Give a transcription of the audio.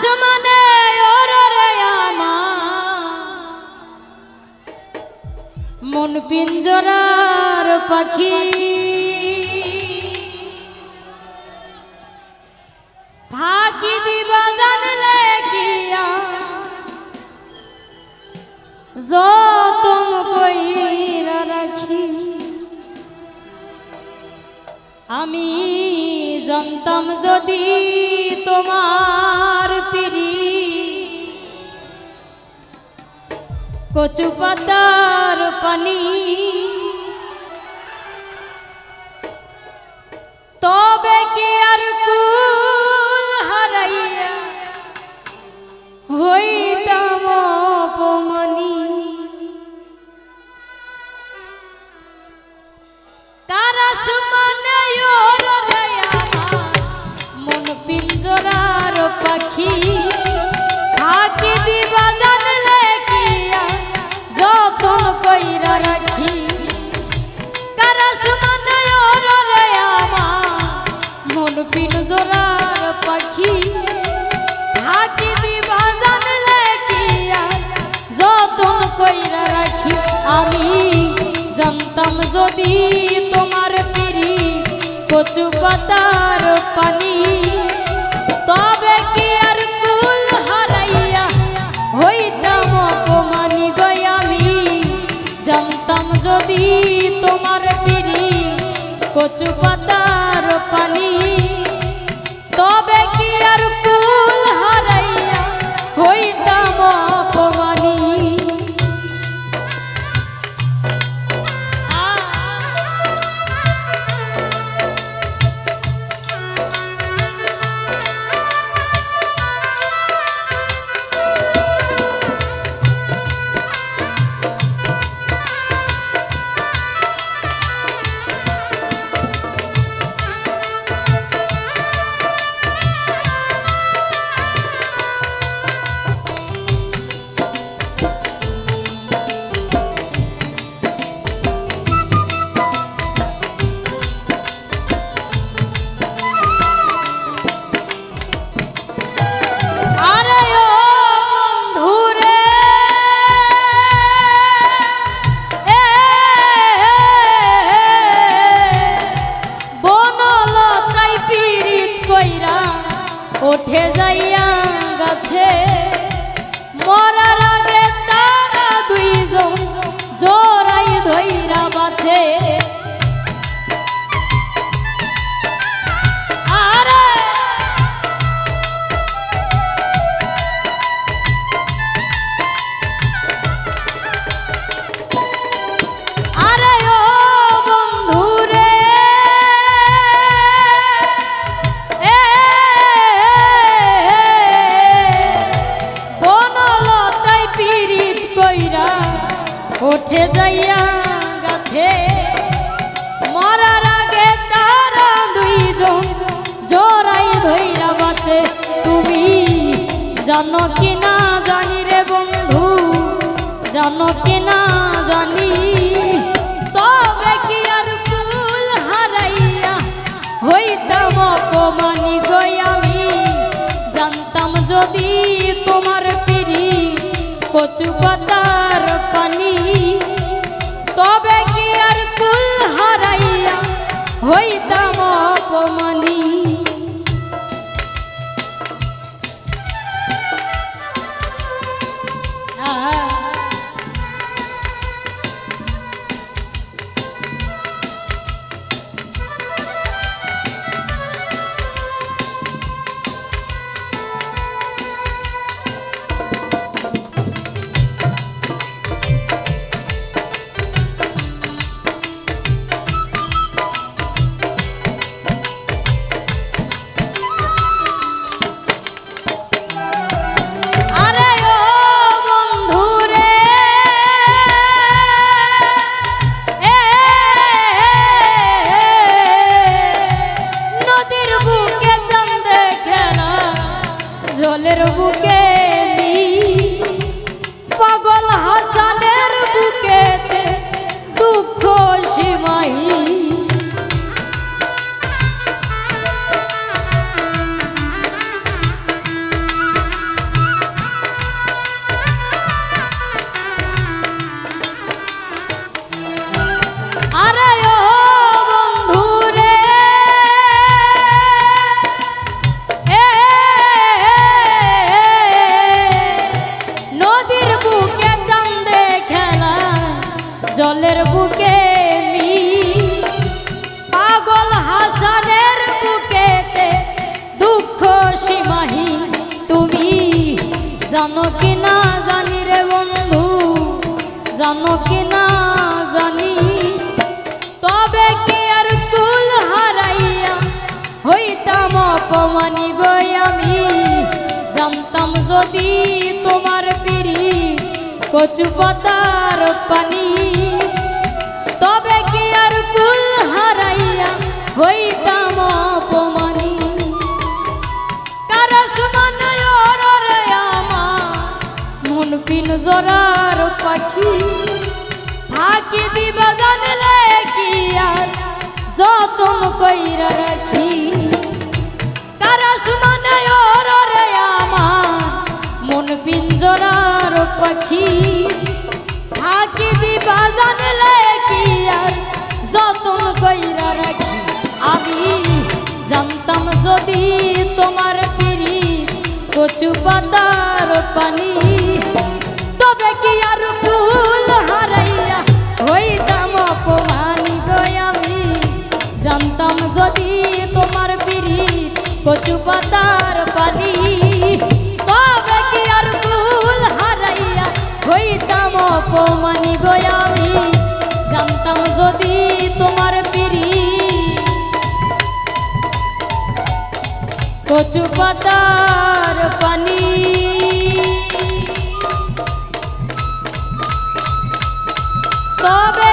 আসমানে ওরে আমার মন পিঞ্জরার পাখি ফাঁকি দিবা জানলে কিয়া যতন কইরা রাখি আমি জানতাম যদি তোমার পিরি কচু পাতার পানি তবে কি আর কুল হারাইয়া হইতাম অপমানী কার আসমানে ওরে আমার মন পিঞ্জরার পাখি ফাঁকি দিবা জানলে কিয়া যতন কইরা রাখি কার আসমানে ওরে আমার মন পিঞ্জরার পাখি ফাঁকি দিবা জানলে কিয়া যতন কইরা রাখি আমি জানতাম যদি তোমার পিরি কচু পাতার পানি তবে কি আর কুল হারাইয়া হইতাম অপমানী গো আমি জানতাম যদি তোমার পিরি কচু পাতার পানি তবে কি আর কুল হারাইয়া হইতাম অপমানী ওঠে যাইয়া গাছে মরার আগে তারা দুইজন জোড়াই ধইরা বাছে ওঠে যাইয়া গাছে মরার আগে তারা দুইজন জোড়াই ধইরা বাঁচে তুমি জানো কি না জানি রে বন্ধু জানো কি না জানি তবে কি আর কুল হারাইয়া হইতাম অপমানী গো আমি জানতাম যদি তোমার পিরি কচু পাতার পানি তবে কি আর কুল হারাইয়া হইতাম অপমানী জলের বুকে পাগল হাসানের বুকেতে দুঃখ সীমাই জানো কি না জানি রে বন্ধু, জানো কি না জানি, তবে কি আর কুল হারাইয়া হইতাম অপমানি গো আমি। জানতাম যদি তোমার পিড়ি কচু পাতার পানি, তবে কি আর কুল হারাইয়া হইতাম অপমানি। কারস মানে ওরে আমার মন পিঞ্জরার পাখি, ফাঁকি দিবা জানলে কি আর যতন কইরা রাখি। কারস মানে ওরে আমার মন পিঞ্জরার পাখি, ফাঁকি দিবা জানলে কি আর যতন কইরা রাখি। আমি জানতাম যদি তোমার পিড়ি কচু পাতার পানি, তবে কি আর ফুল হারাইয়া হইতাম অপমানি গো আমি। জানতাম যদি তোমার পিড়ি কচু পাতার পানি, তবে কি আর ফুল হারাইয়া হইতাম অপমানি গো আমি। জানতাম যদি তোমার পিড়ি কচু পাতার পানি, তবে